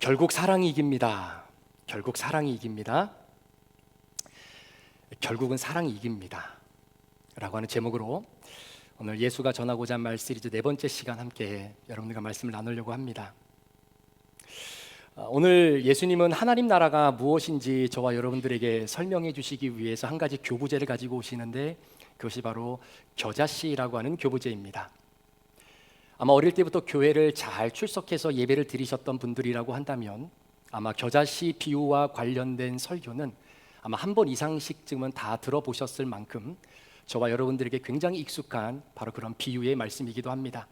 결국 사랑이 이깁니다. 결국 사랑이 이깁니다. 결국은 사랑이 이깁니다. 라고 하는 제목으로 오늘 예수가 전하고자 한 말 시리즈 네 번째 시간 함께 여러분들과 말씀을 나누려고 합니다. 오늘 예수님은 하나님 나라가 무엇인지 저와 여러분들에게 설명해 주시기 위해서 한 가지 교부제를 가지고 오시는데 그것이 바로 겨자씨라고 하는 교부제입니다. 아마 어릴 때부터 교회를 잘 출석해서 예배를 드리셨던 분들이라고 한다면 아마 겨자씨 비유와 관련된 설교는 아마 한 번 이상씩쯤은 다 들어보셨을 만큼 저와 여러분들에게 굉장히 익숙한 바로 그런 비유의 말씀이기도 합니다.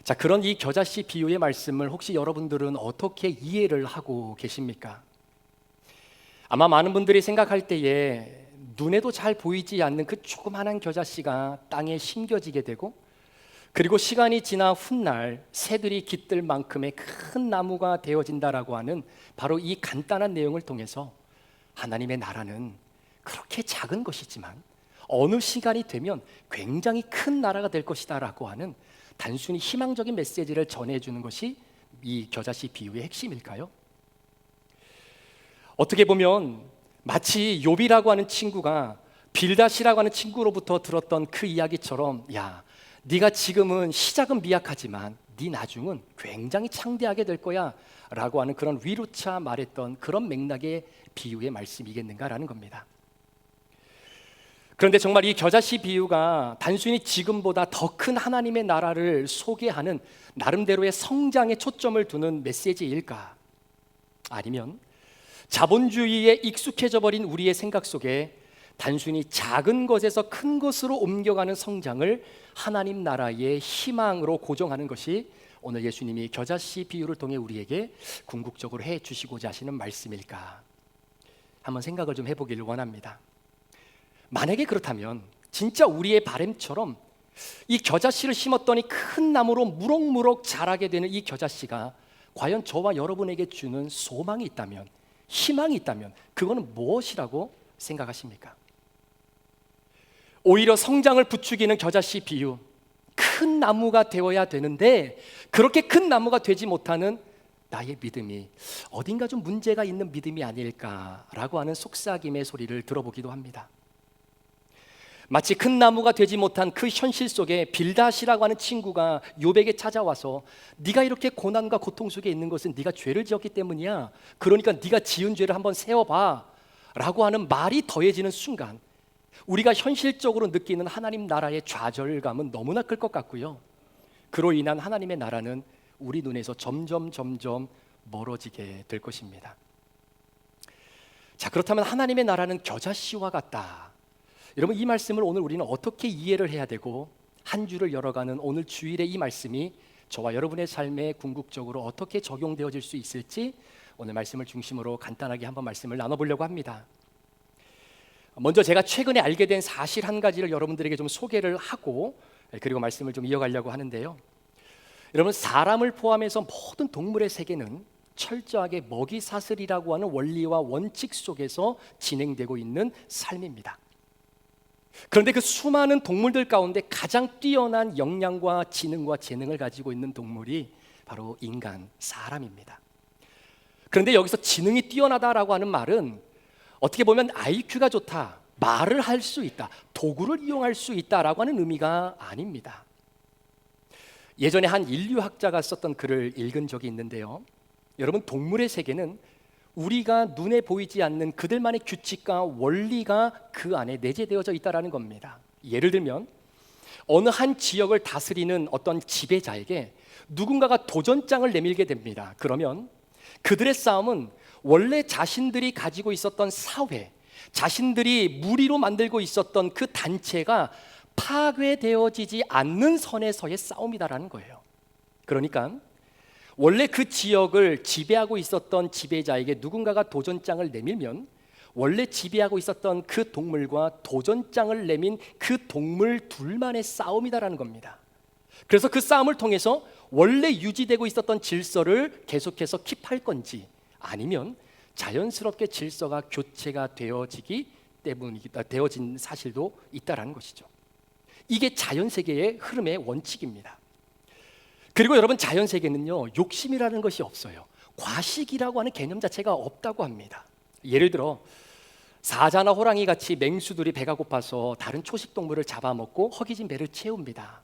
자, 그런 이 겨자씨 비유의 말씀을 혹시 여러분들은 어떻게 이해를 하고 계십니까? 아마 많은 분들이 생각할 때에 눈에도 잘 보이지 않는 그 조그만한 겨자씨가 땅에 심겨지게 되고 그리고 시간이 지나 훗날 새들이 깃들 만큼의 큰 나무가 되어진다라고 하는 바로 이 간단한 내용을 통해서 하나님의 나라는 그렇게 작은 것이지만 어느 시간이 되면 굉장히 큰 나라가 될 것이다라고 하는 단순히 희망적인 메시지를 전해주는 것이 이 겨자씨 비유의 핵심일까요? 어떻게 보면 마치 욥이라고 하는 친구가 빌닷이라고 하는 친구로부터 들었던 그 이야기처럼 야, 네가 지금은 시작은 미약하지만 네 나중은 굉장히 창대하게 될 거야 라고 하는 그런 위로차 말했던 그런 맥락의 비유의 말씀이겠는가라는 겁니다. 그런데 정말 이 겨자씨 비유가 단순히 지금보다 더 큰 하나님의 나라를 소개하는 나름대로의 성장에 초점을 두는 메시지일까? 아니면 자본주의에 익숙해져 버린 우리의 생각 속에 단순히 작은 것에서 큰 것으로 옮겨가는 성장을 하나님 나라의 희망으로 고정하는 것이 오늘 예수님이 겨자씨 비유를 통해 우리에게 궁극적으로 해주시고자 하시는 말씀일까? 한번 생각을 좀 해보기를 원합니다. 만약에 그렇다면 진짜 우리의 바람처럼 이 겨자씨를 심었더니 큰 나무로 무럭무럭 자라게 되는 이 겨자씨가 과연 저와 여러분에게 주는 소망이 있다면, 희망이 있다면 그거는 무엇이라고 생각하십니까? 오히려 성장을 부추기는 겨자씨 비유, 큰 나무가 되어야 되는데 그렇게 큰 나무가 되지 못하는 나의 믿음이 어딘가 좀 문제가 있는 믿음이 아닐까라고 하는 속삭임의 소리를 들어보기도 합니다. 마치 큰 나무가 되지 못한 그 현실 속에 빌닷이라고 하는 친구가 욥에게 찾아와서 네가 이렇게 고난과 고통 속에 있는 것은 네가 죄를 지었기 때문이야. 그러니까 네가 지은 죄를 한번 세워봐 라고 하는 말이 더해지는 순간 우리가 현실적으로 느끼는 하나님 나라의 좌절감은 너무나 클 것 같고요. 그로 인한 하나님의 나라는 우리 눈에서 점점 멀어지게 될 것입니다. 자, 그렇다면 하나님의 나라는 겨자씨와 같다. 여러분, 이 말씀을 오늘 우리는 어떻게 이해를 해야 되고 한 주를 열어가는 오늘 주일의 이 말씀이 저와 여러분의 삶에 궁극적으로 어떻게 적용되어질 수 있을지 오늘 말씀을 중심으로 간단하게 한번 말씀을 나눠보려고 합니다. 먼저 제가 최근에 알게 된 사실 한 가지를 여러분들에게 좀 소개를 하고 그리고 말씀을 좀 이어가려고 하는데요. 여러분, 사람을 포함해서 모든 동물의 세계는 철저하게 먹이 사슬이라고 하는 원리와 원칙 속에서 진행되고 있는 삶입니다. 그런데 그 수많은 동물들 가운데 가장 뛰어난 역량과 지능과 재능을 가지고 있는 동물이 바로 인간, 사람입니다. 그런데 여기서 지능이 뛰어나다라고 하는 말은 어떻게 보면 IQ가 좋다, 말을 할 수 있다, 도구를 이용할 수 있다라고 하는 의미가 아닙니다. 예전에 한 인류학자가 썼던 글을 읽은 적이 있는데요. 여러분, 동물의 세계는 우리가 눈에 보이지 않는 그들만의 규칙과 원리가 그 안에 내재되어져 있다는 겁니다. 예를 들면 어느 한 지역을 다스리는 어떤 지배자에게 누군가가 도전장을 내밀게 됩니다. 그러면 그들의 싸움은 원래 자신들이 가지고 있었던 사회, 자신들이 무리로 만들고 있었던 그 단체가 파괴되어지지 않는 선에서의 싸움이다라는 거예요. 그러니까 원래 그 지역을 지배하고 있었던 지배자에게 누군가가 도전장을 내밀면 원래 지배하고 있었던 그 동물과 도전장을 내민 그 동물 둘만의 싸움이다라는 겁니다. 그래서 그 싸움을 통해서 원래 유지되고 있었던 질서를 계속해서 킵할 건지 아니면 자연스럽게 질서가 교체가 되어진 사실도 있다라는 것이죠. 이게 자연세계의 흐름의 원칙입니다. 그리고 여러분, 자연세계는요 욕심이라는 것이 없어요. 과식이라고 하는 개념 자체가 없다고 합니다. 예를 들어 사자나 호랑이 같이 맹수들이 배가 고파서 다른 초식 동물을 잡아먹고 허기진 배를 채웁니다.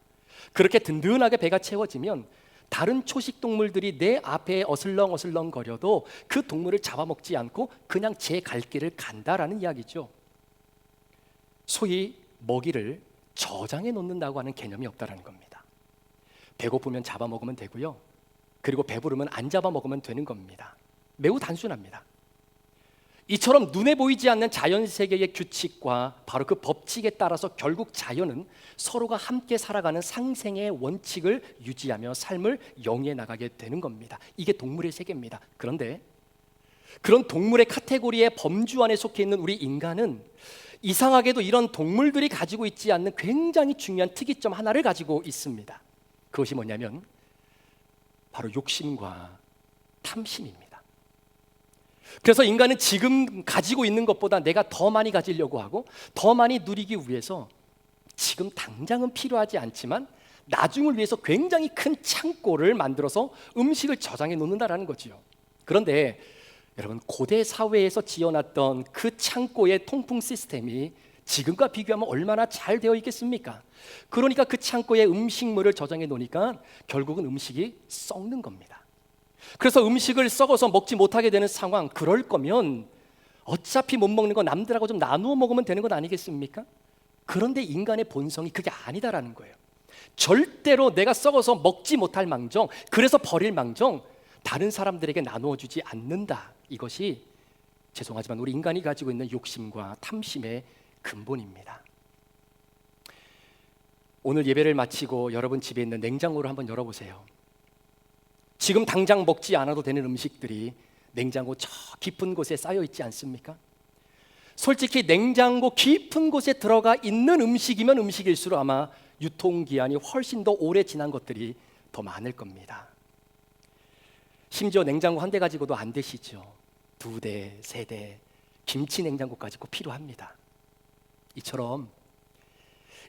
그렇게 든든하게 배가 채워지면 다른 초식 동물들이 내 앞에 어슬렁어슬렁 거려도 그 동물을 잡아먹지 않고 그냥 제 갈 길을 간다라는 이야기죠. 소위 먹이를 저장해 놓는다고 하는 개념이 없다라는 겁니다. 배고프면 잡아먹으면 되고요, 그리고 배부르면 안 잡아먹으면 되는 겁니다. 매우 단순합니다. 이처럼 눈에 보이지 않는 자연 세계의 규칙과 바로 그 법칙에 따라서 결국 자연은 서로가 함께 살아가는 상생의 원칙을 유지하며 삶을 영위해 나가게 되는 겁니다. 이게 동물의 세계입니다. 그런데 그런 동물의 카테고리의 범주 안에 속해 있는 우리 인간은 이상하게도 이런 동물들이 가지고 있지 않는 굉장히 중요한 특이점 하나를 가지고 있습니다. 그것이 뭐냐면 바로 욕심과 탐심입니다. 그래서 인간은 지금 가지고 있는 것보다 내가 더 많이 가지려고 하고 더 많이 누리기 위해서 지금 당장은 필요하지 않지만 나중을 위해서 굉장히 큰 창고를 만들어서 음식을 저장해 놓는다라는 거지요. 그런데 여러분, 고대 사회에서 지어놨던 그 창고의 통풍 시스템이 지금과 비교하면 얼마나 잘 되어 있겠습니까? 그러니까 그 창고에 음식물을 저장해 놓으니까 결국은 음식이 썩는 겁니다. 그래서 음식을 썩어서 먹지 못하게 되는 상황, 그럴 거면 어차피 못 먹는 거 남들하고 좀 나누어 먹으면 되는 건 아니겠습니까? 그런데 인간의 본성이 그게 아니다라는 거예요. 절대로 내가 썩어서 먹지 못할 망정, 그래서 버릴 망정 다른 사람들에게 나누어 주지 않는다. 이것이 죄송하지만 우리 인간이 가지고 있는 욕심과 탐심의 근본입니다. 오늘 예배를 마치고 여러분 집에 있는 냉장고를 한번 열어보세요. 지금 당장 먹지 않아도 되는 음식들이 냉장고 저 깊은 곳에 쌓여 있지 않습니까? 솔직히 냉장고 깊은 곳에 들어가 있는 음식이면 음식일수록 아마 유통기한이 훨씬 더 오래 지난 것들이 더 많을 겁니다. 심지어 냉장고 한 대 가지고도 안 되시죠. 2대, 3대, 김치 냉장고까지 꼭 필요합니다. 이처럼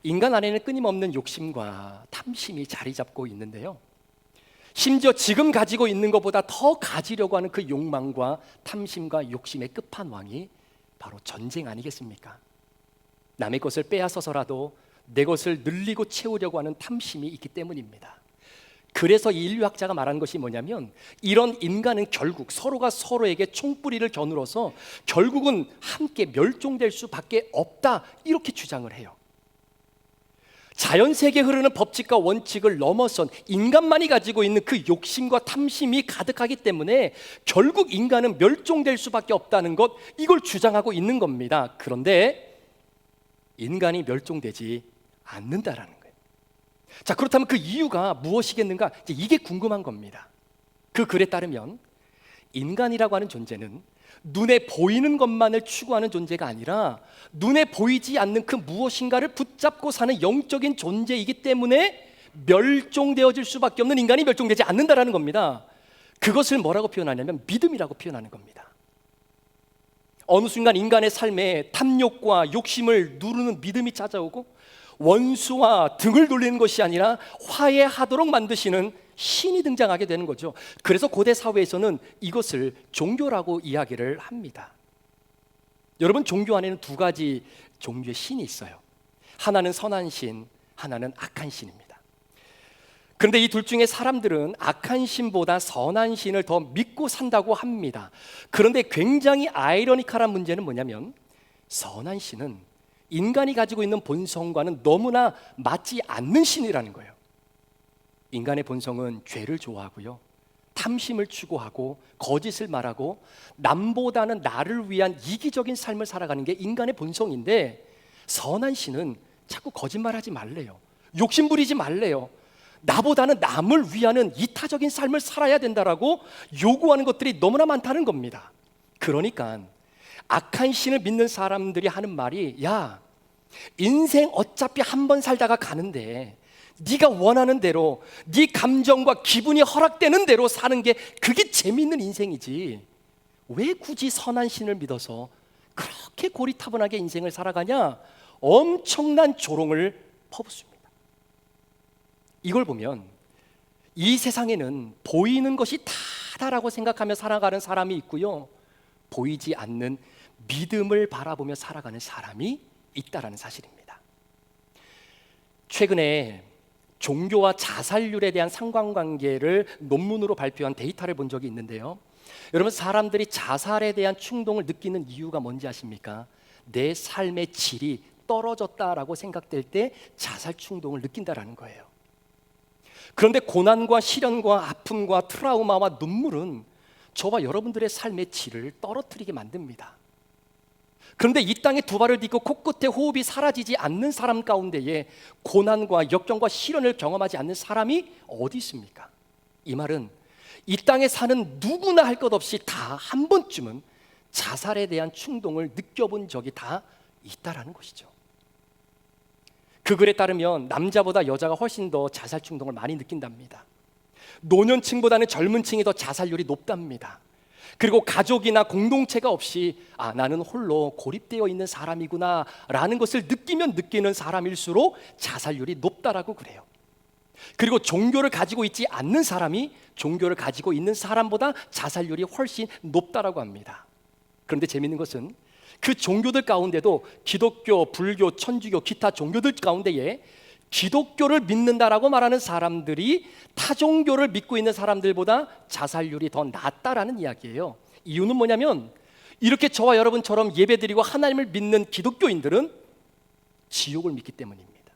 인간 안에는 끊임없는 욕심과 탐심이 자리 잡고 있는데요, 심지어 지금 가지고 있는 것보다 더 가지려고 하는 그 욕망과 탐심과 욕심의 끝판왕이 바로 전쟁 아니겠습니까? 남의 것을 빼앗아서라도 내 것을 늘리고 채우려고 하는 탐심이 있기 때문입니다. 그래서 이 인류학자가 말하는 것이 뭐냐면 이런 인간은 결국 서로가 서로에게 총뿌리를 겨누어서 결국은 함께 멸종될 수밖에 없다, 이렇게 주장을 해요. 자연 세계에 흐르는 법칙과 원칙을 넘어선 인간만이 가지고 있는 그 욕심과 탐심이 가득하기 때문에 결국 인간은 멸종될 수밖에 없다는 것, 이걸 주장하고 있는 겁니다. 그런데 인간이 멸종되지 않는다라는 거예요. 자, 그렇다면 그 이유가 무엇이겠는가? 이게 궁금한 겁니다. 그 글에 따르면 인간이라고 하는 존재는 눈에 보이는 것만을 추구하는 존재가 아니라 눈에 보이지 않는 그 무엇인가를 붙잡고 사는 영적인 존재이기 때문에 멸종되어질 수밖에 없는 인간이 멸종되지 않는다라는 겁니다. 그것을 뭐라고 표현하냐면 믿음이라고 표현하는 겁니다. 어느 순간 인간의 삶에 탐욕과 욕심을 누르는 믿음이 찾아오고 원수와 등을 돌리는 것이 아니라 화해하도록 만드시는 신이 등장하게 되는 거죠. 그래서 고대 사회에서는 이것을 종교라고 이야기를 합니다. 여러분, 종교 안에는 2가지 종류의 신이 있어요. 하나는 선한 신, 하나는 악한 신입니다. 그런데 이 둘 중에 사람들은 악한 신보다 선한 신을 더 믿고 산다고 합니다. 그런데 굉장히 아이러니컬한 문제는 뭐냐면 선한 신은 인간이 가지고 있는 본성과는 너무나 맞지 않는 신이라는 거예요. 인간의 본성은 죄를 좋아하고요, 탐심을 추구하고 거짓을 말하고 남보다는 나를 위한 이기적인 삶을 살아가는 게 인간의 본성인데, 선한 신은 자꾸 거짓말하지 말래요, 욕심 부리지 말래요, 나보다는 남을 위하는 이타적인 삶을 살아야 된다라고 요구하는 것들이 너무나 많다는 겁니다. 그러니까 악한 신을 믿는 사람들이 하는 말이, 야, 인생 어차피 한 번 살다가 가는데 네가 원하는 대로 네 감정과 기분이 허락되는 대로 사는 게 그게 재미있는 인생이지, 왜 굳이 선한 신을 믿어서 그렇게 고리타분하게 인생을 살아가냐, 엄청난 조롱을 퍼붓습니다. 이걸 보면 이 세상에는 보이는 것이 다다라고 생각하며 살아가는 사람이 있고요, 보이지 않는 믿음을 바라보며 살아가는 사람이 있다라는 사실입니다. 최근에 종교와 자살률에 대한 상관관계를 논문으로 발표한 데이터를 본 적이 있는데요, 여러분, 사람들이 자살에 대한 충동을 느끼는 이유가 뭔지 아십니까? 내 삶의 질이 떨어졌다라고 생각될 때 자살 충동을 느낀다라는 거예요. 그런데 고난과 시련과 아픔과 트라우마와 눈물은 저와 여러분들의 삶의 질을 떨어뜨리게 만듭니다. 그런데 이 땅에 두 발을 딛고 코끝에 호흡이 사라지지 않는 사람 가운데에 고난과 역경과 시련을 경험하지 않는 사람이 어디 있습니까? 이 말은 이 땅에 사는 누구나 할 것 없이 다 한 번쯤은 자살에 대한 충동을 느껴본 적이 다 있다라는 것이죠. 그 글에 따르면 남자보다 여자가 훨씬 더 자살 충동을 많이 느낀답니다. 노년층보다는 젊은 층이 더 자살률이 높답니다. 그리고 가족이나 공동체가 없이 나는 홀로 고립되어 있는 사람이구나 라는 것을 느끼면 느끼는 사람일수록 자살률이 높다라고 그래요. 그리고 종교를 가지고 있지 않는 사람이 종교를 가지고 있는 사람보다 자살률이 훨씬 높다라고 합니다. 그런데 재미있는 것은 그 종교들 가운데도 기독교, 불교, 천주교, 기타 종교들 가운데에 기독교를 믿는다라고 말하는 사람들이 타 종교를 믿고 있는 사람들보다 자살률이 더 낮다라는 이야기예요. 이유는 뭐냐면 이렇게 저와 여러분처럼 예배드리고 하나님을 믿는 기독교인들은 지옥을 믿기 때문입니다.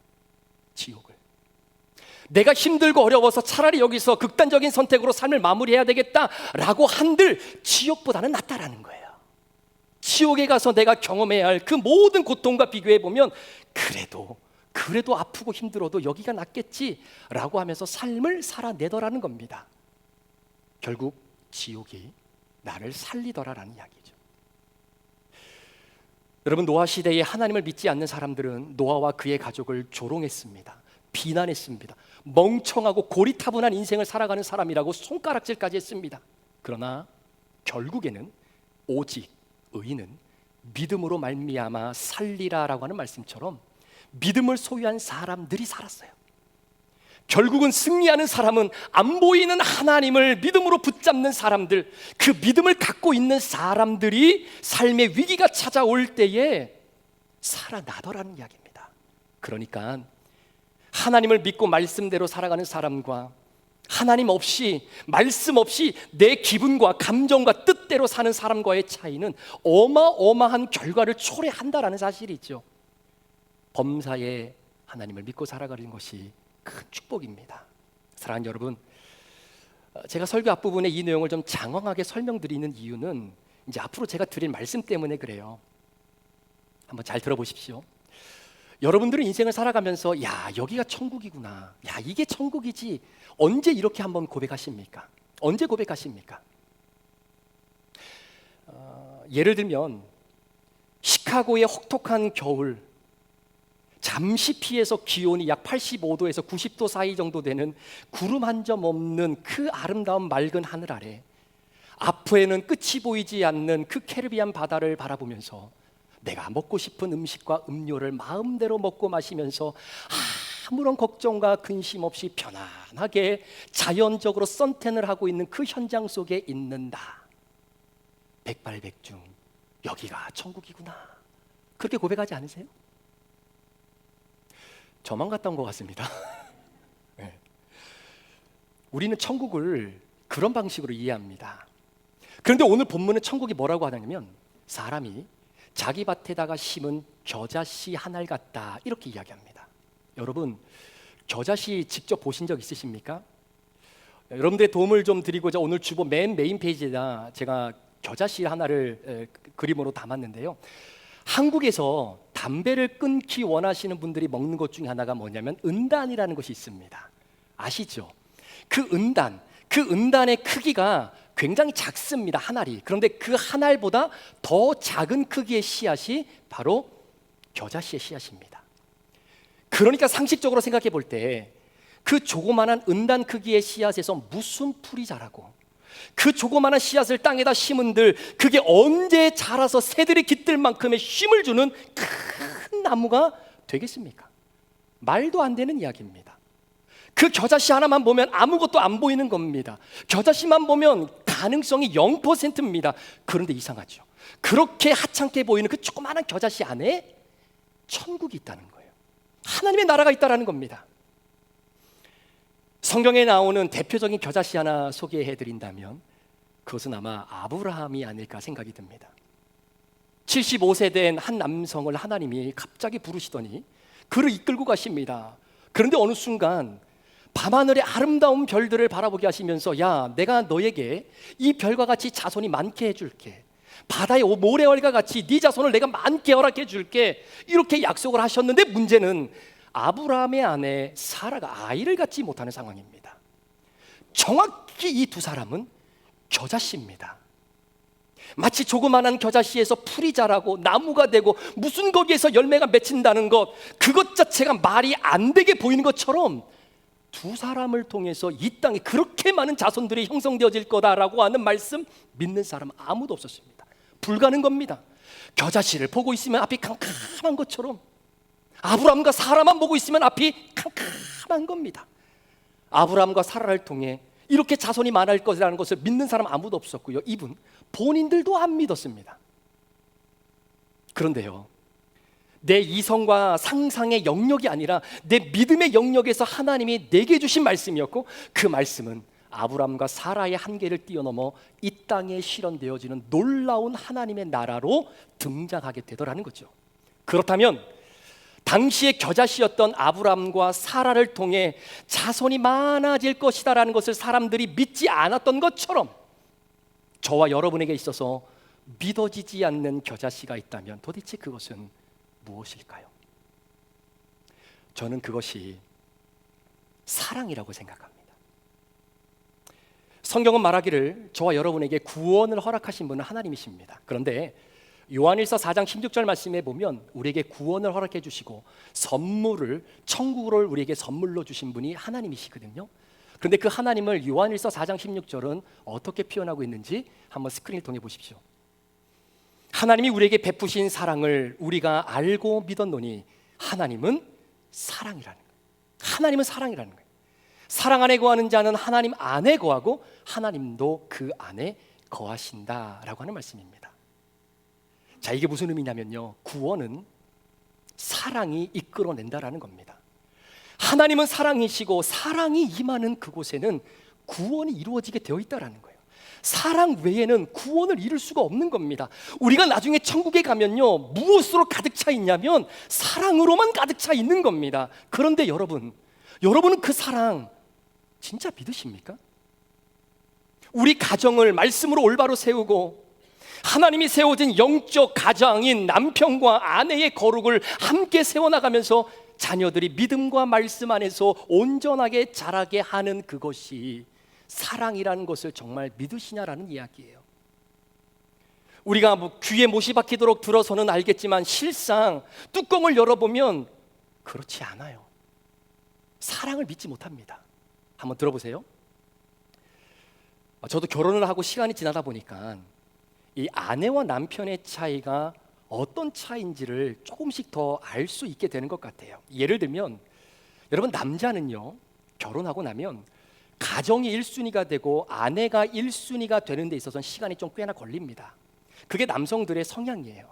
지옥을. 내가 힘들고 어려워서 차라리 여기서 극단적인 선택으로 삶을 마무리해야 되겠다라고 한들 지옥보다는 낫다라는 거예요. 지옥에 가서 내가 경험해야 할 그 모든 고통과 비교해 보면 그래도 아프고 힘들어도 여기가 낫겠지라고 하면서 삶을 살아내더라는 겁니다. 결국 지옥이 나를 살리더라라는 이야기죠. 여러분, 노아 시대에 하나님을 믿지 않는 사람들은 노아와 그의 가족을 조롱했습니다. 비난했습니다. 멍청하고 고리타분한 인생을 살아가는 사람이라고 손가락질까지 했습니다. 그러나 결국에는 오직 의인은 믿음으로 말미암아 살리라라고 하는 말씀처럼 믿음을 소유한 사람들이 살았어요. 결국은 승리하는 사람은 안 보이는 하나님을 믿음으로 붙잡는 사람들, 그 믿음을 갖고 있는 사람들이 삶의 위기가 찾아올 때에 살아나더라는 이야기입니다. 그러니까 하나님을 믿고 말씀대로 살아가는 사람과 하나님 없이, 말씀 없이 내 기분과 감정과 뜻대로 사는 사람과의 차이는 어마어마한 결과를 초래한다라는 사실이죠. 범사에 하나님을 믿고 살아가는 것이 큰 축복입니다. 사랑하는 여러분, 제가 설교 앞부분에 이 내용을 좀 장황하게 설명드리는 이유는 이제 앞으로 제가 드릴 말씀 때문에 그래요. 한번 잘 들어보십시오. 여러분들은 인생을 살아가면서 여기가 천국이구나, 이게 천국이지, 언제 이렇게 한번 고백하십니까? 언제 고백하십니까? 예를 들면 시카고의 혹독한 겨울, 잠시 피해서 기온이 약 85도에서 90도 사이 정도 되는 구름 한 점 없는 그 아름다운 맑은 하늘 아래, 앞에는 끝이 보이지 않는 그 캐리비안 바다를 바라보면서 내가 먹고 싶은 음식과 음료를 마음대로 먹고 마시면서 아무런 걱정과 근심 없이 편안하게 자연적으로 선탠을 하고 있는 그 현장 속에 있는다. 백발백중 여기가 천국이구나. 그렇게 고백하지 않으세요? 저만 갔다 온 것 같습니다. 네. 우리는 천국을 그런 방식으로 이해합니다. 그런데 오늘 본문의 천국이 뭐라고 하냐면 사람이 자기 밭에다가 심은 겨자씨 한 알 같다, 이렇게 이야기합니다. 여러분, 겨자씨 직접 보신 적 있으십니까? 여러분들의 도움을 좀 드리고자 오늘 주보 맨 메인 페이지에다 제가 겨자씨 하나를 그림으로 담았는데요. 한국에서 담배를 끊기 원하시는 분들이 먹는 것 중에 하나가 뭐냐면 은단이라는 것이 있습니다. 아시죠? 그 은단의 크기가 굉장히 작습니다. 한 알이. 그런데 그 한 알보다 더 작은 크기의 씨앗이 바로 겨자씨의 씨앗입니다. 그러니까 상식적으로 생각해 볼 때 그 조그만한 은단 크기의 씨앗에서 무슨 풀이 자라고, 그 조그만한 씨앗을 땅에다 심은들 그게 언제 자라서 새들이 깃들 만큼의 쉼을 주는 큰 나무가 되겠습니까? 말도 안 되는 이야기입니다. 그 겨자씨 하나만 보면 아무것도 안 보이는 겁니다. 겨자씨만 보면 가능성이 0%입니다. 그런데 이상하죠. 그렇게 하찮게 보이는 그 조그마한 겨자씨 안에 천국이 있다는 거예요. 하나님의 나라가 있다는 겁니다. 성경에 나오는 대표적인 겨자씨 하나 소개해 드린다면 그것은 아마 아브라함이 아닐까 생각이 듭니다. 75세 된 한 남성을 하나님이 갑자기 부르시더니 그를 이끌고 가십니다. 그런데 어느 순간 밤하늘의 아름다운 별들을 바라보게 하시면서 야, 내가 너에게 이 별과 같이 자손이 많게 해줄게. 바다의 모래알과 같이 네 자손을 내가 많게 허락해 줄게. 이렇게 약속을 하셨는데 문제는 아브라함의 아내 사라가 아이를 갖지 못하는 상황입니다. 정확히 이 두 사람은 겨자씨입니다. 마치 조그만한 겨자씨에서 풀이 자라고 나무가 되고 무슨 거기에서 열매가 맺힌다는 것, 그것 자체가 말이 안 되게 보이는 것처럼 두 사람을 통해서 이 땅에 그렇게 많은 자손들이 형성되어질 거다라고 하는 말씀 믿는 사람 아무도 없었습니다. 불가능 겁니다. 겨자씨를 보고 있으면 앞이 캄캄한 것처럼 아브라함과 사라만 보고 있으면 앞이 캄캄한 겁니다. 아브라함과 사라를 통해 이렇게 자손이 많을 것이라는 것을 믿는 사람 아무도 없었고요. 이분 본인들도 안 믿었습니다. 그런데요, 내 이성과 상상의 영역이 아니라 내 믿음의 영역에서 하나님이 내게 주신 말씀이었고 그 말씀은 아브라함과 사라의 한계를 뛰어넘어 이 땅에 실현되어지는 놀라운 하나님의 나라로 등장하게 되더라는 거죠. 그렇다면 당시의 겨자씨였던 아브라함과 사라를 통해 자손이 많아질 것이다라는 것을 사람들이 믿지 않았던 것처럼 저와 여러분에게 있어서 믿어지지 않는 겨자씨가 있다면 도대체 그것은 무엇일까요? 저는 그것이 사랑이라고 생각합니다. 성경은 말하기를 저와 여러분에게 구원을 허락하신 분은 하나님이십니다. 그런데 요한일서 4장 16절 말씀에 보면 우리에게 구원을 허락해 주시고 선물을, 천국을 우리에게 선물로 주신 분이 하나님이시거든요. 그런데 그 하나님을 요한일서 4장 16절은 어떻게 표현하고 있는지 한번 스크린을 통해 보십시오. 하나님이 우리에게 베푸신 사랑을 우리가 알고 믿었노니 하나님은 사랑이라는 거예요. 하나님은 사랑이라는 거예요. 사랑 안에 거하는 자는 하나님 안에 거하고 하나님도 그 안에 거하신다라고 하는 말씀입니다. 자, 이게 무슨 의미냐면요, 구원은 사랑이 이끌어낸다라는 겁니다. 하나님은 사랑이시고 사랑이 임하는 그곳에는 구원이 이루어지게 되어 있다라는 거예요. 사랑 외에는 구원을 이룰 수가 없는 겁니다. 우리가 나중에 천국에 가면요, 무엇으로 가득 차 있냐면 사랑으로만 가득 차 있는 겁니다. 그런데 여러분은 그 사랑 진짜 믿으십니까? 우리 가정을 말씀으로 올바로 세우고 하나님이 세워진 영적 가장인 남편과 아내의 거룩을 함께 세워나가면서 자녀들이 믿음과 말씀 안에서 온전하게 자라게 하는 그것이 사랑이라는 것을 정말 믿으시냐라는 이야기예요. 우리가 귀에 못이 박히도록 들어서는 알겠지만 실상 뚜껑을 열어보면 그렇지 않아요. 사랑을 믿지 못합니다. 한번 들어보세요. 저도 결혼을 하고 시간이 지나다 보니까 이 아내와 남편의 차이가 어떤 차이인지를 조금씩 더 알 수 있게 되는 것 같아요. 예를 들면 여러분, 남자는요 결혼하고 나면 가정이 1순위가 되고 아내가 1순위가 되는 데 있어서는 시간이 좀 꽤나 걸립니다. 그게 남성들의 성향이에요.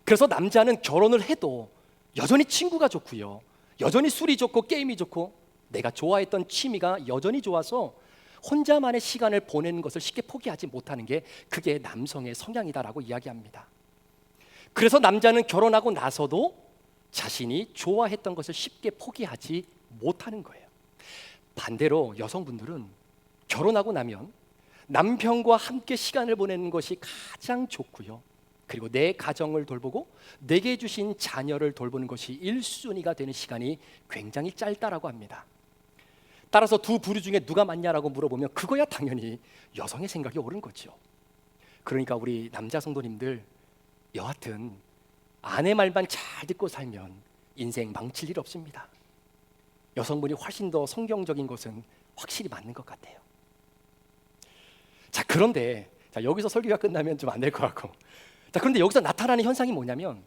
그래서 남자는 결혼을 해도 여전히 친구가 좋고요, 여전히 술이 좋고 게임이 좋고 내가 좋아했던 취미가 여전히 좋아서 혼자만의 시간을 보내는 것을 쉽게 포기하지 못하는 게 그게 남성의 성향이다라고 이야기합니다. 그래서 남자는 결혼하고 나서도 자신이 좋아했던 것을 쉽게 포기하지 못하는 거예요. 반대로 여성분들은 결혼하고 나면 남편과 함께 시간을 보내는 것이 가장 좋고요, 그리고 내 가정을 돌보고 내게 주신 자녀를 돌보는 것이 1순위가 되는 시간이 굉장히 짧다라고 합니다. 따라서 두 부류 중에 누가 맞냐라고 물어보면 그거야 당연히 여성의 생각이 옳은 거죠. 그러니까 우리 남자 성도님들, 여하튼 아내 말만 잘 듣고 살면 인생 망칠 일 없습니다. 여성분이 훨씬 더 성경적인 것은 확실히 맞는 것 같아요. 자, 그런데 여기서 설교가 끝나면 좀 안 될 것 같고, 그런데 여기서 나타나는 현상이 뭐냐면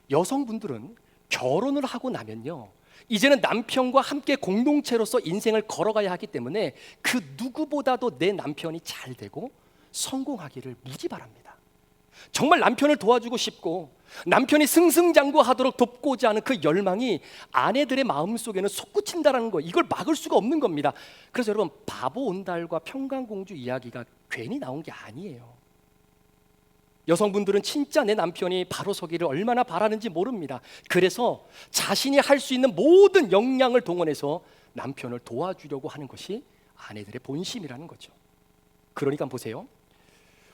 여성분들은 결혼을 하고 나면요 이제는 남편과 함께 공동체로서 인생을 걸어가야 하기 때문에 그 누구보다도 내 남편이 잘 되고 성공하기를 무지 바랍니다. 정말 남편을 도와주고 싶고 남편이 승승장구하도록 돕고자 하는 그 열망이 아내들의 마음속에는 솟구친다는 거, 이걸 막을 수가 없는 겁니다. 그래서 여러분, 바보 온달과 평강공주 이야기가 괜히 나온 게 아니에요. 여성분들은 진짜 내 남편이 바로 서기를 얼마나 바라는지 모릅니다. 그래서 자신이 할 수 있는 모든 역량을 동원해서 남편을 도와주려고 하는 것이 아내들의 본심이라는 거죠. 그러니까 보세요,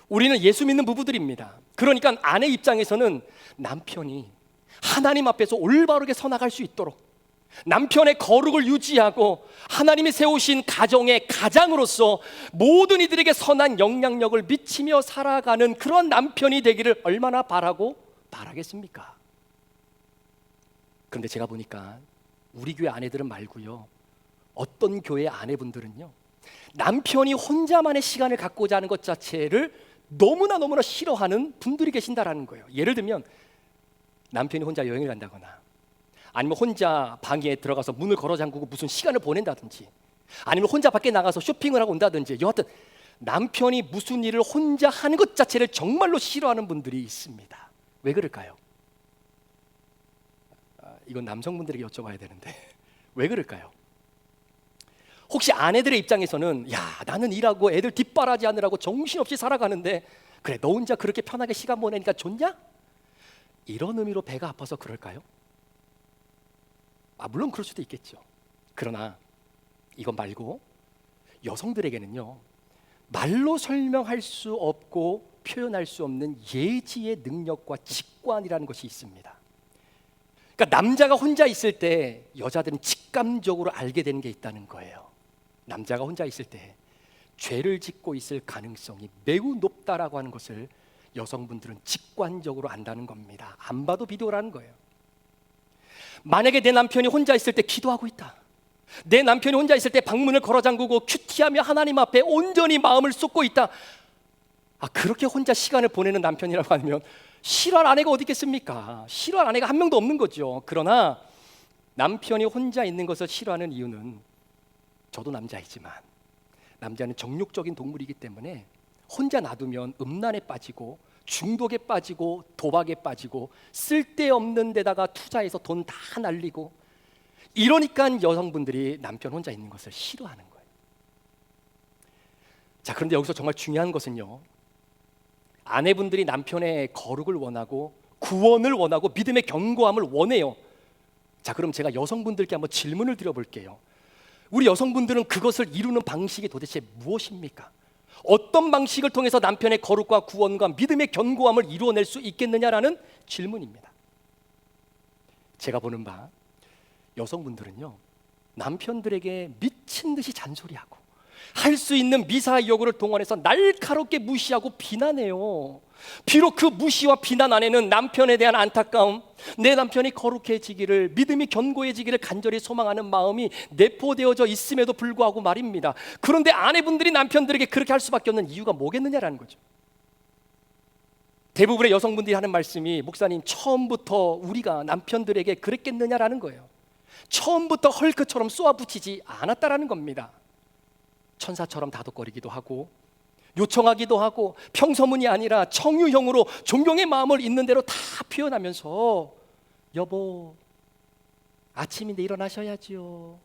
우리는 예수 믿는 부부들입니다. 그러니까 아내 입장에서는 남편이 하나님 앞에서 올바르게 서나갈 수 있도록, 남편의 거룩을 유지하고 하나님이 세우신 가정의 가장으로서 모든 이들에게 선한 영향력을 미치며 살아가는 그런 남편이 되기를 얼마나 바라겠습니까? 그런데 제가 보니까 우리 교회 아내들은 말고요, 어떤 교회 아내분들은요, 남편이 혼자만의 시간을 갖고자 하는 것 자체를 너무나 싫어하는 분들이 계신다라는 거예요. 예를 들면 남편이 혼자 여행을 간다거나, 아니면 혼자 방에 들어가서 문을 걸어 잠그고 무슨 시간을 보낸다든지, 아니면 혼자 밖에 나가서 쇼핑을 하고 온다든지, 여하튼 남편이 무슨 일을 혼자 하는 것 자체를 정말로 싫어하는 분들이 있습니다. 왜 그럴까요? 이건 남성분들에게 여쭤봐야 되는데 왜 그럴까요? 혹시 아내들의 입장에서는 야, 나는 일하고 애들 뒷바라지 하느라고 정신없이 살아가는데 그래, 너 혼자 그렇게 편하게 시간 보내니까 좋냐? 이런 의미로 배가 아파서 그럴까요? 물론 그럴 수도 있겠죠. 그러나 이건 말고 여성들에게는요, 말로 설명할 수 없고 표현할 수 없는 예지의 능력과 직관이라는 것이 있습니다. 그러니까 남자가 혼자 있을 때 여자들은 직감적으로 알게 되는 게 있다는 거예요. 남자가 혼자 있을 때 죄를 짓고 있을 가능성이 매우 높다라고 하는 것을 여성분들은 직관적으로 안다는 겁니다. 안 봐도 비디오라는 거예요. 만약에 내 남편이 혼자 있을 때 기도하고 있다, 내 남편이 혼자 있을 때 방문을 걸어 잠그고 큐티하며 하나님 앞에 온전히 마음을 쏟고 있다, 그렇게 혼자 시간을 보내는 남편이라고 하면 싫어할 아내가 어디 있겠습니까? 싫어할 아내가 한 명도 없는 거죠. 그러나 남편이 혼자 있는 것을 싫어하는 이유는, 저도 남자이지만 남자는 정욕적인 동물이기 때문에 혼자 놔두면 음란에 빠지고 중독에 빠지고 도박에 빠지고 쓸데없는 데다가 투자해서 돈 다 날리고, 이러니까 여성분들이 남편 혼자 있는 것을 싫어하는 거예요. 자, 그런데 여기서 정말 중요한 것은요, 아내분들이 남편의 거룩을 원하고 구원을 원하고 믿음의 견고함을 원해요. 자, 그럼 제가 여성분들께 한번 질문을 드려볼게요. 우리 여성분들은 그것을 이루는 방식이 도대체 무엇입니까? 어떤 방식을 통해서 남편의 거룩과 구원과 믿음의 견고함을 이루어낼 수 있겠느냐라는 질문입니다. 제가 보는 바, 여성분들은요, 남편들에게 미친 듯이 잔소리하고 할 수 있는 미사의 여구를 동원해서 날카롭게 무시하고 비난해요. 비록 그 무시와 비난 안에는 남편에 대한 안타까움, 내 남편이 거룩해지기를, 믿음이 견고해지기를 간절히 소망하는 마음이 내포되어져 있음에도 불구하고 말입니다. 그런데 아내분들이 남편들에게 그렇게 할 수밖에 없는 이유가 뭐겠느냐라는 거죠. 대부분의 여성분들이 하는 말씀이, 목사님, 처음부터 우리가 남편들에게 그랬겠느냐라는 거예요. 처음부터 헐크처럼 쏘아붙이지 않았다라는 겁니다. 천사처럼 다독거리기도 하고 요청하기도 하고 평서문이 아니라 청유형으로 존경의 마음을 있는 대로 다 표현하면서, 여보, 아침인데 일어나셔야죠.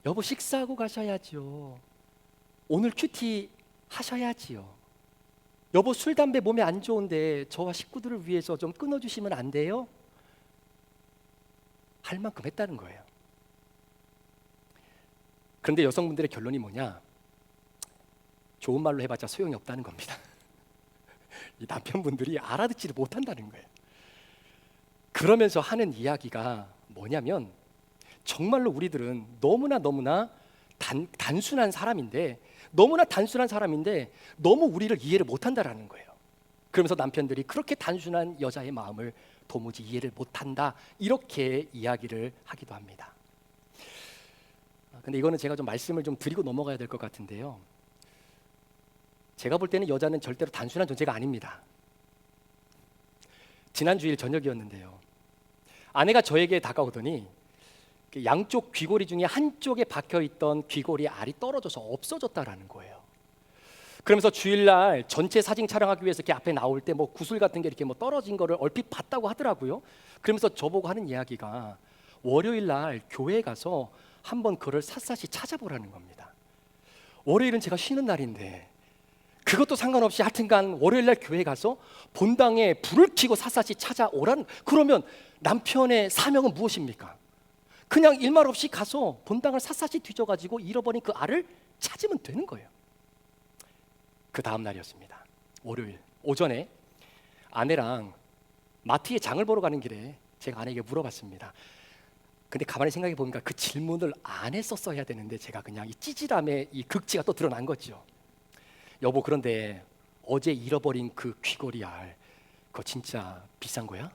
여보, 식사하고 가셔야죠. 오늘 큐티 하셔야지요. 여보, 술, 담배 몸에 안 좋은데 저와 식구들을 위해서 좀 끊어주시면 안 돼요? 할 만큼 했다는 거예요. 그런데 여성분들의 결론이 뭐냐? 좋은 말로 해봤자 소용이 없다는 겁니다. 이 남편분들이 알아듣지를 못한다는 거예요. 그러면서 하는 이야기가 뭐냐면, 정말로 우리들은 너무나 단순한 사람인데 너무 우리를 이해를 못한다라는 거예요. 그러면서 남편들이 그렇게 단순한 여자의 마음을 도무지 이해를 못한다, 이렇게 이야기를 하기도 합니다. 근데 이거는 제가 좀 말씀을 좀 드리고 넘어가야 될 것 같은데요, 제가 볼 때는 여자는 절대로 단순한 존재가 아닙니다. 지난 주일 저녁이었는데요, 아내가 저에게 다가오더니 양쪽 귀고리 중에 한쪽에 박혀있던 귀고리 알이 떨어져서 없어졌다라는 거예요. 그러면서 주일날 전체 사진 촬영하기 위해서 이렇게 앞에 나올 때 뭐 구슬 같은 게 이렇게 뭐 떨어진 거를 얼핏 봤다고 하더라고요. 그러면서 저보고 하는 이야기가 월요일날 교회에 가서 한번 그걸 샅샅이 찾아보라는 겁니다. 월요일은 제가 쉬는 날인데 그것도 상관없이 하여튼간 월요일날 교회에 가서 본당에 불을 켜고 샅샅이 찾아오라는. 그러면 남편의 사명은 무엇입니까? 그냥 일말 없이 가서 본당을 샅샅이 뒤져가지고 잃어버린 그 알을 찾으면 되는 거예요. 그 다음 날이었습니다. 월요일 오전에 아내랑 마트에 장을 보러 가는 길에 제가 아내에게 물어봤습니다. 근데 가만히 생각해 보니까 그 질문을 안 했었어야 되는데 제가 그냥 이 찌질함의 이 극치가 또 드러난 거죠. 여보, 그런데 어제 잃어버린 그 귀걸이 알 그거 진짜 비싼 거야?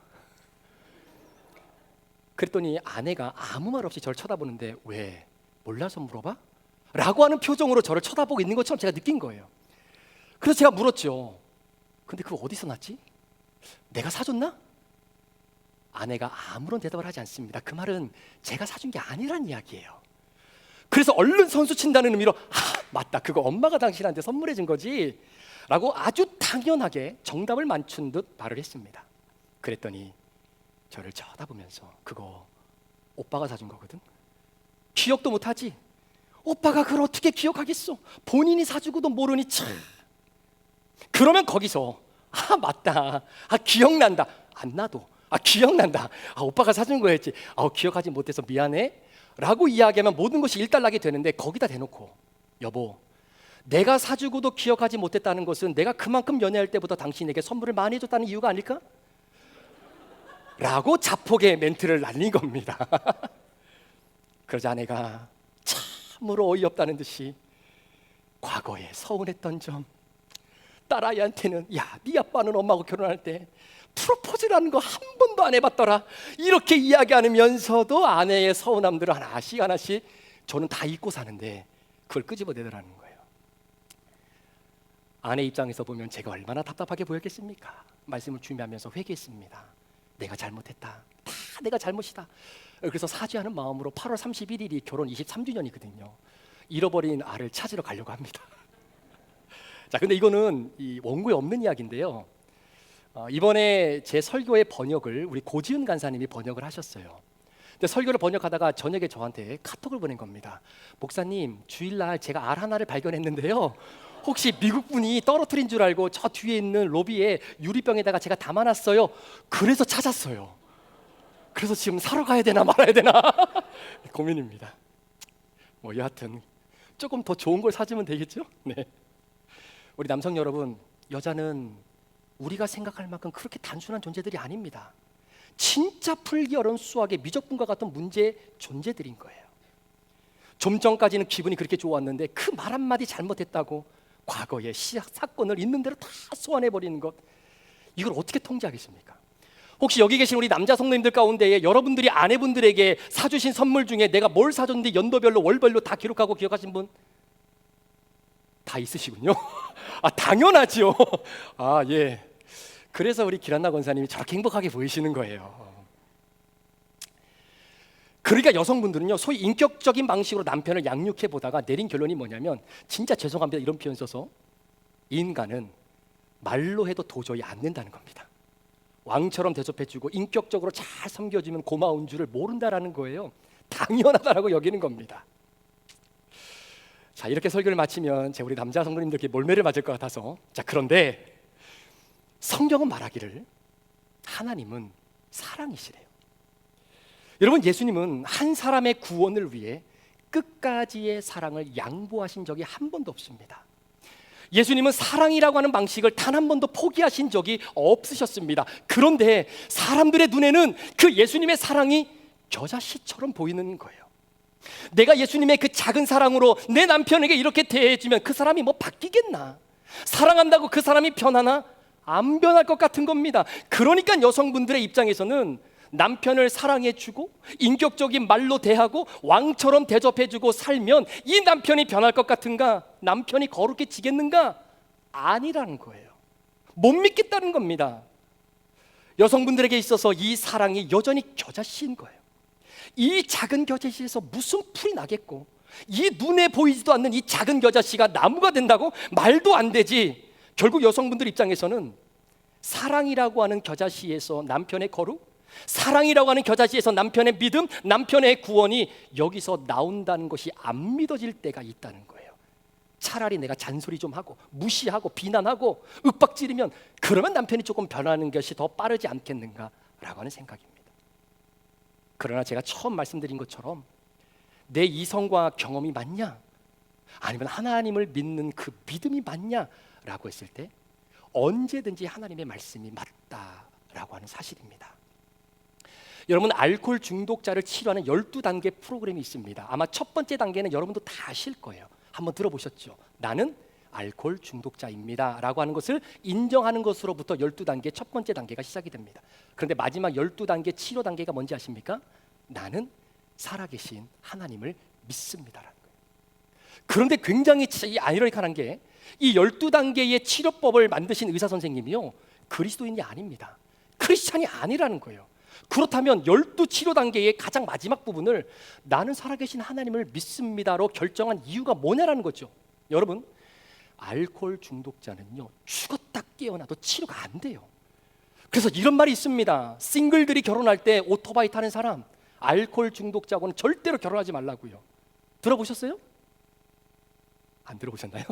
그랬더니 아내가 아무 말 없이 저를 쳐다보는데 왜? 몰라서 물어봐? 라고 하는 표정으로 저를 쳐다보고 있는 것처럼 제가 느낀 거예요. 그래서 제가 물었죠. 근데 그거 어디서 났지? 내가 사줬나? 아내가 아무런 대답을 하지 않습니다. 그 말은 제가 사준 게 아니란 이야기예요. 그래서 얼른 선수 친다는 의미로 맞다, 그거 엄마가 당신한테 선물해 준 거지 라고 아주 당연하게 정답을 맞춘 듯 말을 했습니다. 그랬더니 저를 쳐다보면서 그거 오빠가 사준 거거든? 기억도 못하지? 오빠가 그걸 어떻게 기억하겠어? 본인이 사주고도 모르니 참. 그러면 거기서 맞다, 기억난다, 안 나도 기억난다, 오빠가 사준 거였지, 기억하지 못해서 미안해 라고 이야기하면 모든 것이 일단락이 되는데 거기다 대놓고 여보, 내가 사주고도 기억하지 못했다는 것은 내가 그만큼 연애할 때보다 당신에게 선물을 많이 해줬다는 이유가 아닐까? 라고 자폭의 멘트를 날린 겁니다. 그러자 아내가 참으로 어이없다는 듯이 과거에 서운했던 점, 딸아이한테는 야, 네 아빠는 엄마하고 결혼할 때 프로포즈라는 거 한 번도 안 해봤더라 이렇게 이야기하면서도 아내의 서운함들을 하나씩 하나씩 저는 다 잊고 사는데 그걸 끄집어내더라는 거예요. 아내 입장에서 보면 제가 얼마나 답답하게 보였겠습니까? 말씀을 준비하면서 회개했습니다. 내가 잘못했다, 다 내가 잘못이다. 그래서 사죄하는 마음으로 8월 31일이 결혼 23주년이거든요 잃어버린 알을 찾으러 가려고 합니다. 자, 근데 이거는 이 원고에 없는 이야기인데요. 이번에 제 설교의 번역을 우리 고지은 간사님이 번역을 하셨어요. 근데 설교를 번역하다가 저녁에 저한테 카톡을 보낸 겁니다. 목사님, 주일날 제가 알 하나를 발견했는데요, 혹시 미국 분이 떨어뜨린 줄 알고 저 뒤에 있는 로비에 유리병에다가 제가 담아놨어요. 그래서 찾았어요. 그래서 지금 사러 가야 되나 말아야 되나 고민입니다. 뭐 여하튼 조금 더 좋은 걸 사주면 되겠죠? 네. 우리 남성 여러분, 여자는 우리가 생각할 만큼 그렇게 단순한 존재들이 아닙니다. 진짜 풀기 어려운 수학의 미적분과 같은 문제의 존재들인 거예요. 좀 전까지는 기분이 그렇게 좋았는데 그 말 한마디 잘못했다고 과거의 사건을 있는 대로 다 소환해버리는 것, 이걸 어떻게 통제하겠습니까? 혹시 여기 계신 우리 남자 성도님들 가운데에 여러분들이 아내분들에게 사주신 선물 중에 내가 뭘 사줬는지 연도별로 월별로 다 기록하고 기억하신 분? 다 있으시군요. 당연하죠. 예. 그래서 우리 기란나 권사님이 저렇게 행복하게 보이시는 거예요. 그러니까 여성분들은요, 소위 인격적인 방식으로 남편을 양육해 보다가 내린 결론이 뭐냐면, 진짜 죄송합니다 이런 표현 써서, 인간은 말로 해도 도저히 안 된다는 겁니다. 왕처럼 대접해주고 인격적으로 잘 섬겨주면 고마운 줄을 모른다라는 거예요. 당연하다라고 여기는 겁니다. 자, 이렇게 설교를 마치면 우리 남자 성도님들께 몰매를 맞을 것 같아서, 자, 그런데 성경은 말하기를 하나님은 사랑이시래요. 여러분, 예수님은 한 사람의 구원을 위해 끝까지의 사랑을 양보하신 적이 한 번도 없습니다. 예수님은 사랑이라고 하는 방식을 단 한 번도 포기하신 적이 없으셨습니다. 그런데 사람들의 눈에는 그 예수님의 사랑이 겨자씨처럼 보이는 거예요. 내가 예수님의 그 작은 사랑으로 내 남편에게 이렇게 대해주면 그 사람이 뭐 바뀌겠나? 사랑한다고 그 사람이 변하나? 안 변할 것 같은 겁니다. 그러니까 여성분들의 입장에서는 남편을 사랑해주고 인격적인 말로 대하고 왕처럼 대접해주고 살면 이 남편이 변할 것 같은가? 남편이 거룩해지겠는가? 아니라는 거예요. 못 믿겠다는 겁니다. 여성분들에게 있어서 이 사랑이 여전히 겨자씨인 거예요. 이 작은 겨자씨에서 무슨 풀이 나겠고, 이 눈에 보이지도 않는 이 작은 겨자씨가 나무가 된다고? 말도 안 되지. 결국 여성분들 입장에서는 사랑이라고 하는 겨자씨에서 남편의 거룩, 사랑이라고 하는 겨자씨에서 남편의 믿음, 남편의 구원이 여기서 나온다는 것이 안 믿어질 때가 있다는 거예요. 차라리 내가 잔소리 좀 하고 무시하고 비난하고 윽박지르면 그러면 남편이 조금 변하는 것이 더 빠르지 않겠는가라고 하는 생각입니다. 그러나 제가 처음 말씀드린 것처럼 내 이성과 경험이 맞냐, 아니면 하나님을 믿는 그 믿음이 맞냐라고 했을 때 언제든지 하나님의 말씀이 맞다라고 하는 사실입니다. 여러분, 알코올 중독자를 치료하는 12단계 프로그램이 있습니다. 아마 첫 번째 단계는 여러분도 다 아실 거예요. 한번 들어보셨죠? 나는 알코올 중독자입니다 라고 하는 것을 인정하는 것으로부터 12단계 첫 번째 단계가 시작이 됩니다. 그런데 마지막 12단계 치료 단계가 뭔지 아십니까? 나는 살아계신 하나님을 믿습니다라는 거예요. 그런데 굉장히 아이러니컬한 게 이 12단계의 치료법을 만드신 의사 선생님이요, 그리스도인이 아닙니다. 크리스찬이 아니라는 거예요. 그렇다면 12치료 단계의 가장 마지막 부분을 나는 살아계신 하나님을 믿습니다로 결정한 이유가 뭐냐라는 거죠. 여러분, 알코올 중독자는요, 죽었다 깨어나도 치료가 안 돼요. 그래서 이런 말이 있습니다. 싱글들이 결혼할 때 오토바이 타는 사람, 알코올 중독자하고는 절대로 결혼하지 말라고요. 들어보셨어요? 안 들어보셨나요?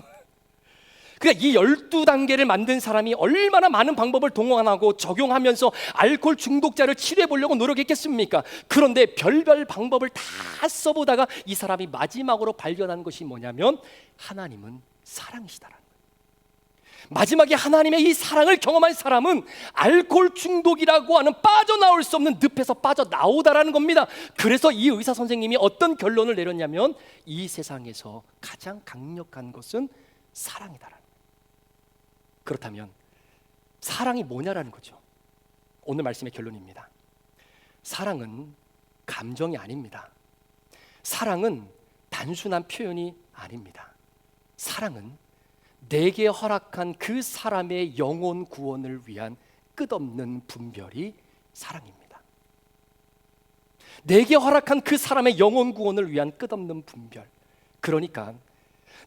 그러니까 이 12단계를 만든 사람이 얼마나 많은 방법을 동원하고 적용하면서 알코올 중독자를 치료해 보려고 노력했겠습니까? 그런데 별별 방법을 다 써보다가 이 사람이 마지막으로 발견한 것이 뭐냐면 하나님은 사랑이시다라는 거예요. 마지막에 하나님의 이 사랑을 경험한 사람은 알코올 중독이라고 하는 빠져나올 수 없는 늪에서 빠져나오다라는 겁니다. 그래서 이 의사 선생님이 어떤 결론을 내렸냐면 이 세상에서 가장 강력한 것은 사랑이다라는 거예요. 그렇다면 사랑이 뭐냐라는 거죠. 오늘 말씀의 결론입니다. 사랑은 감정이 아닙니다. 사랑은 단순한 표현이 아닙니다. 사랑은 내게 허락한 그 사람의 영혼 구원을 위한 끝없는 분별이 사랑입니다. 내게 허락한 그 사람의 영혼 구원을 위한 끝없는 분별. 그러니까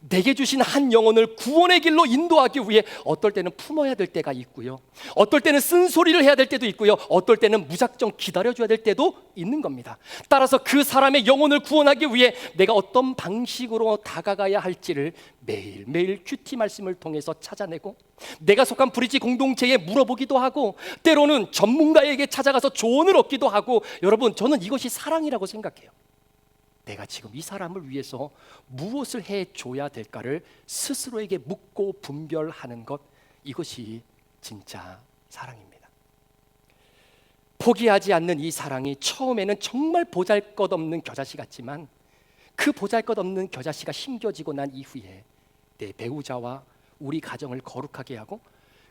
내게 주신 한 영혼을 구원의 길로 인도하기 위해 어떨 때는 품어야 될 때가 있고요, 어떨 때는 쓴소리를 해야 될 때도 있고요, 어떨 때는 무작정 기다려줘야 될 때도 있는 겁니다. 따라서 그 사람의 영혼을 구원하기 위해 내가 어떤 방식으로 다가가야 할지를 매일매일 큐티 말씀을 통해서 찾아내고, 내가 속한 브리지 공동체에 물어보기도 하고, 때로는 전문가에게 찾아가서 조언을 얻기도 하고, 여러분, 저는 이것이 사랑이라고 생각해요. 내가 지금 이 사람을 위해서 무엇을 해줘야 될까를 스스로에게 묻고 분별하는 것, 이것이 진짜 사랑입니다. 포기하지 않는 이 사랑이 처음에는 정말 보잘것없는 겨자씨 같지만 그 보잘것없는 겨자씨가 심겨지고 난 이후에 내 배우자와 우리 가정을 거룩하게 하고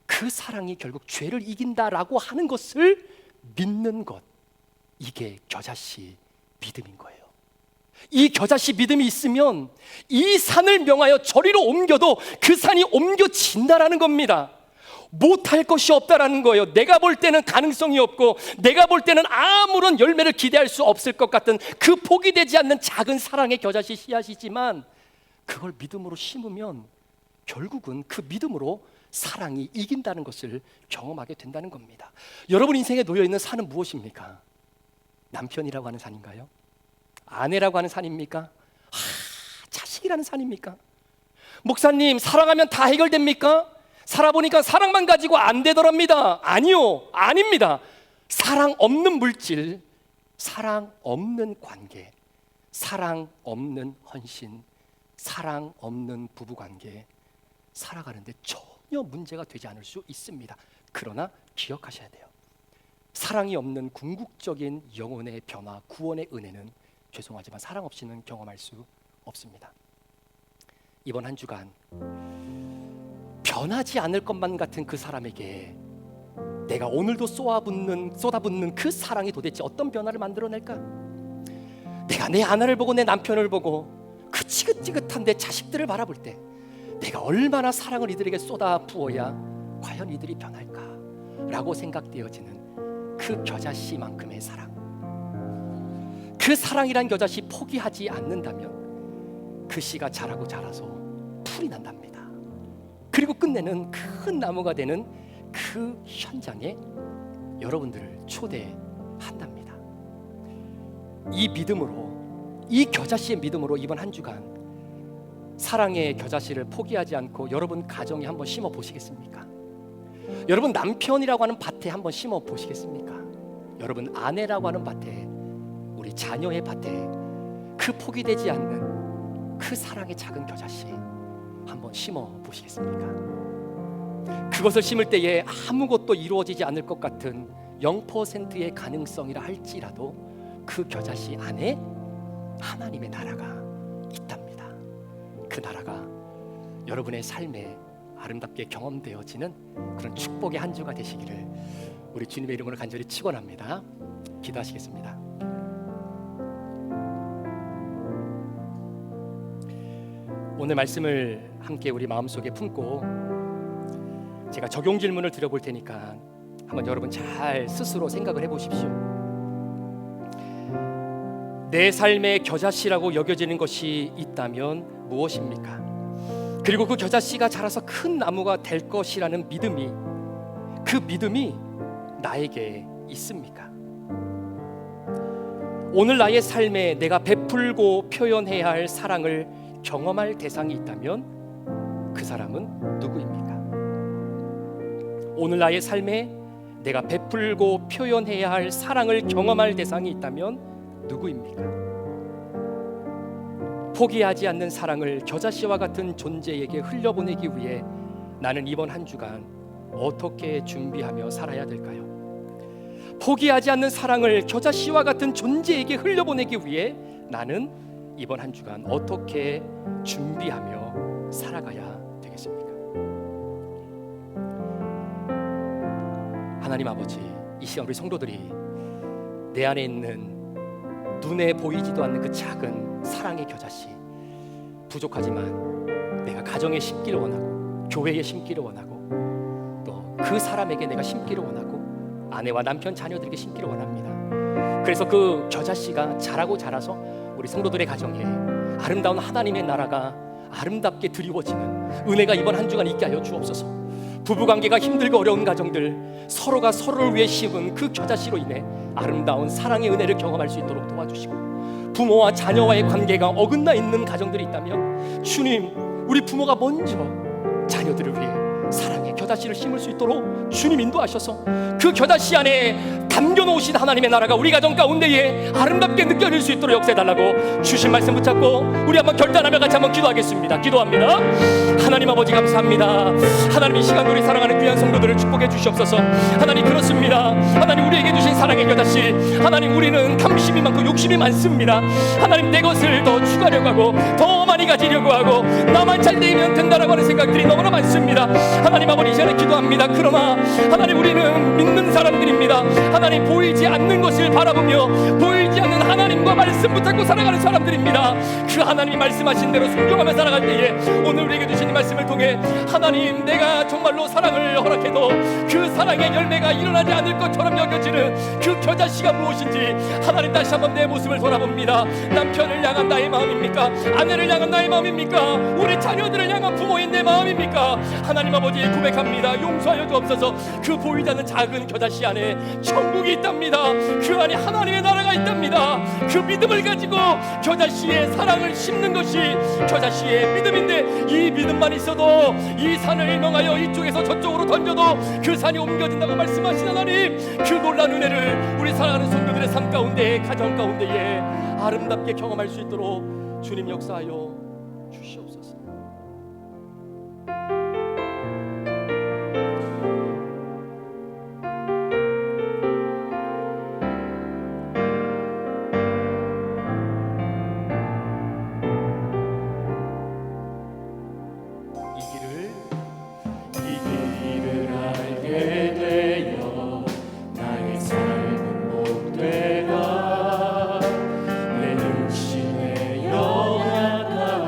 그 사랑이 결국 죄를 이긴다라고 하는 것을 믿는 것, 이게 겨자씨 믿음인 거예요. 이 겨자씨 믿음이 있으면 이 산을 명하여 저리로 옮겨도 그 산이 옮겨진다라는 겁니다. 못할 것이 없다라는 거예요. 내가 볼 때는 가능성이 없고 내가 볼 때는 아무런 열매를 기대할 수 없을 것 같은 그 포기되지 않는 작은 사랑의 겨자씨 씨앗이지만 그걸 믿음으로 심으면 결국은 그 믿음으로 사랑이 이긴다는 것을 경험하게 된다는 겁니다. 여러분 인생에 놓여있는 산은 무엇입니까? 남편이라고 하는 산인가요? 아내라고 하는 산입니까? 자식이라는 산입니까? 목사님, 사랑하면 다 해결됩니까? 살아보니까 사랑만 가지고 안 되더랍니다. 아니요, 아닙니다. 사랑 없는 물질, 사랑 없는 관계, 사랑 없는 헌신, 사랑 없는 부부관계 살아가는데 전혀 문제가 되지 않을 수 있습니다. 그러나 기억하셔야 돼요. 사랑이 없는 궁극적인 영혼의 변화, 구원의 은혜는 죄송하지만 사랑 없이는 경험할 수 없습니다. 이번 한 주간 변하지 않을 것만 같은 그 사람에게 내가 오늘도 쏟아붓는 그 사랑이 도대체 어떤 변화를 만들어낼까? 내가 내 아내를 보고 내 남편을 보고 그 지긋지긋한 내 자식들을 바라볼 때 내가 얼마나 사랑을 이들에게 쏟아 부어야 과연 이들이 변할까? 라고 생각되어지는 그 겨자씨만큼의 사랑, 그 사랑이란 겨자씨 포기하지 않는다면 그 씨가 자라고 자라서 풀이 난답니다. 그리고 끝내는 큰 나무가 되는 그 현장에 여러분들을 초대한답니다. 이 믿음으로, 이 겨자씨의 믿음으로 이번 한 주간 사랑의 겨자씨를 포기하지 않고 여러분 가정에 한번 심어 보시겠습니까? 여러분 남편이라고 하는 밭에 한번 심어 보시겠습니까? 여러분 아내라고 하는 밭에, 우리 자녀의 밭에 그 포기되지 않는 그 사랑의 작은 겨자씨 한번 심어 보시겠습니까? 그것을 심을 때에 아무것도 이루어지지 않을 것 같은 0%의 가능성이라 할지라도 그 겨자씨 안에 하나님의 나라가 있답니다. 그 나라가 여러분의 삶에 아름답게 경험되어지는 그런 축복의 한 주가 되시기를 우리 주님의 이름으로 간절히 축원합니다. 기도하시겠습니다. 오늘 말씀을 함께 우리 마음속에 품고 제가 적용 질문을 드려볼 테니까 한번 여러분 잘 스스로 생각을 해보십시오. 내 삶의 겨자씨라고 여겨지는 것이 있다면 무엇입니까? 그리고 그 겨자씨가 자라서 큰 나무가 될 것이라는 믿음이, 그 믿음이 나에게 있습니까? 오늘 나의 삶에 내가 베풀고 표현해야 할 사랑을 경험할 대상이 있다면 그 사람은 누구입니까? 오늘 나의 삶에 내가 베풀고 표현해야 할 사랑을 경험할 대상이 있다면 누구입니까? 포기하지 않는 사랑을 겨자씨와 같은 존재에게 흘려보내기 위해 나는 이번 한 주간 어떻게 준비하며 살아야 될까요? 포기하지 않는 사랑을 겨자씨와 같은 존재에게 흘려보내기 위해 나는 이번 한 주간 어떻게 준비하며 살아가야 되겠습니까? 하나님 아버지, 이 시간 우리 성도들이 내 안에 있는 눈에 보이지도 않는 그 작은 사랑의 겨자씨, 부족하지만 내가 가정에 심기를 원하고 교회에 심기를 원하고 또 그 사람에게 내가 심기를 원하고 아내와 남편 자녀들에게 심기를 원합니다. 그래서 그 겨자씨가 자라고 자라서 우리 성도들의 가정에 아름다운 하나님의 나라가 아름답게 드리워지는 은혜가 이번 한 주간 있게 하여 주옵소서. 부부관계가 힘들고 어려운 가정들, 서로가 서로를 위해 심은 그 겨자씨로 인해 아름다운 사랑의 은혜를 경험할 수 있도록 도와주시고, 부모와 자녀와의 관계가 어긋나 있는 가정들이 있다면 주님, 우리 부모가 먼저 자녀들을 위해 사랑의 겨자씨를 심을 수 있도록 주님 인도하셔서 그 겨자씨 안에 담겨놓으신 하나님의 나라가 우리 가정 가운데에 아름답게 느껴질 수 있도록 역사해달라고 주신 말씀 붙잡고 우리 한번 결단하며 같이 한번 기도하겠습니다. 기도합니다. 하나님 아버지 감사합니다. 하나님 이 시간 우리 사랑하는 귀한 성도들을 축복해 주시옵소서. 하나님 그렇습니다. 하나님 우리에게 주신 사랑의 겨자씨, 하나님 우리는 탐심이 많고 욕심이 많습니다. 하나님 내 것을 더 추가하려고 하고 더 많이 가지려고 하고 나만 잘 되면 된다라고 하는 생각들이 너무나 많습니다. 하나님 아버지 이 시간에 기도합니다. 그러나 하나님 우리는 믿는 사람들입니다. 하나님 보이지 않는 것을 바라보며 보이지 않는 하나님과 말씀 붙잡고 살아가는 사람들입니다. 그 하나님이 말씀하신 대로 순종하며 살아갈 때에 오늘 우리에게 주신 이 말씀을 통해 하나님 내가 정말로 사랑을 허락해도 그 사랑의 열매가 일어나지 않을 것처럼 여겨지는 그 겨자씨가 무엇인지 하나님 다시 한번 내 모습을 돌아봅니다. 남편을 향한 나의 마음입니까? 아내를 향한 나의 마음입니까? 우리 자녀들을 향한 부모인 내 마음입니까? 하나님 아버지 고백합니다. 용서하여 주옵소서. 그 보이지 않는 작은 겨자씨 안에 천국이 있답니다. 그 안에 하나님의 나라가 있답니다. 그 믿음을 가지고 겨자씨의 사랑을 심는 것이 겨자씨의 믿음인데, 이 믿음만 있어도 이 산을 명하여 이쪽에서 저쪽으로 던져도 그 산이 옮겨진다고 말씀하신 하나님, 그 놀라운 은혜를 우리 사랑하는 성도들의 삶 가운데, 가정 가운데에 아름답게 경험할 수 있도록 주님 역사하여 주시옵소서. 내 육신의 영악함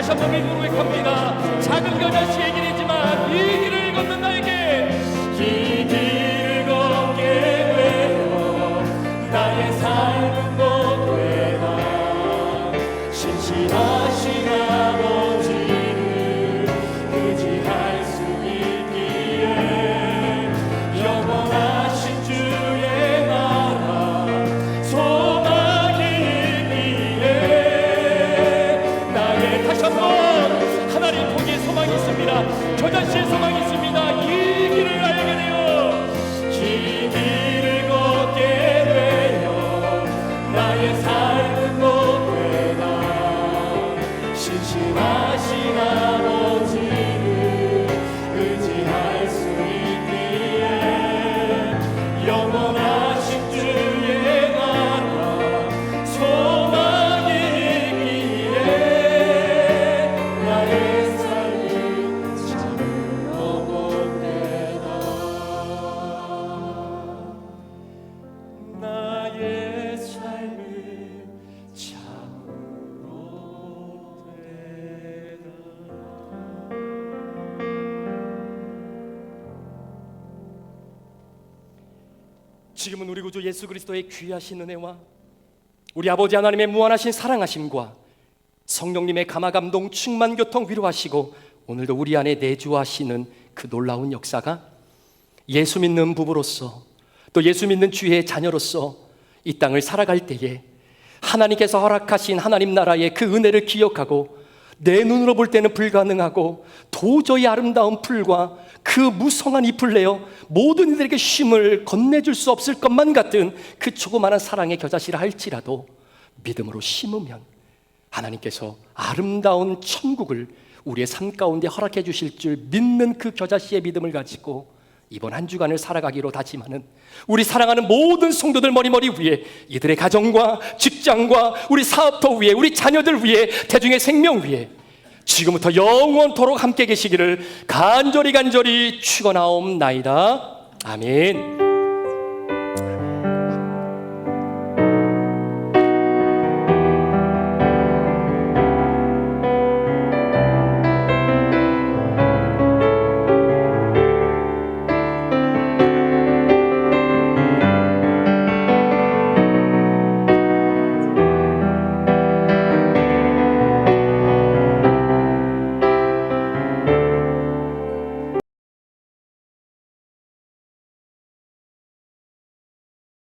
다시 한번 믿음으로 고백합니다. 작은 겨자씨의 길이지만 이 길을 걷는 나에게 이 길을 걷게 되어 나의 삶은 복되다. 신실하신 아버지를 의지할 수 있기에 영원하신 주의 나라 소망이 있기에 나의 다시 한번 하나님 보기에 소망이 있습니다. 겨자씨의 소망이 있습니다. 이 길을 알게 되어 이 길을 걷게 되어 나의 삶은 복되다. 신실하신 아버지를 의지할 수 있기에 영원하신 주의 나라 소망이 있기에 나의 삶이 참으로 복되다. 나의 삶은 참으로 되다. 지금은 우리 구주 예수 그리스도의 귀하신 은혜와 우리 아버지 하나님의 무한하신 사랑하심과 성령님의 감화 감동 충만 교통 위로하시고 오늘도 우리 안에 내주하시는 그 놀라운 역사가 예수 믿는 부부로서 또 예수 믿는 주의 자녀로서 이 땅을 살아갈 때에 하나님께서 허락하신 하나님 나라의 그 은혜를 기억하고 내 눈으로 볼 때는 불가능하고 도저히 아름다운 풀과 그 무성한 잎을 내어 모든 이들에게 쉼을 건네줄 수 없을 것만 같은 그 조그마한 사랑의 겨자씨라 할지라도 믿음으로 심으면 하나님께서 아름다운 천국을 우리의 삶 가운데 허락해 주실 줄 믿는 그 겨자씨의 믿음을 가지고 이번 한 주간을 살아가기로 다짐하는 우리 사랑하는 모든 성도들 머리머리 위에 이들의 가정과 직장과 우리 사업터 위에 우리 자녀들 위에 대중의 생명 위에 지금부터 영원토록 함께 계시기를 간절히 축원하옵나이다. 아멘.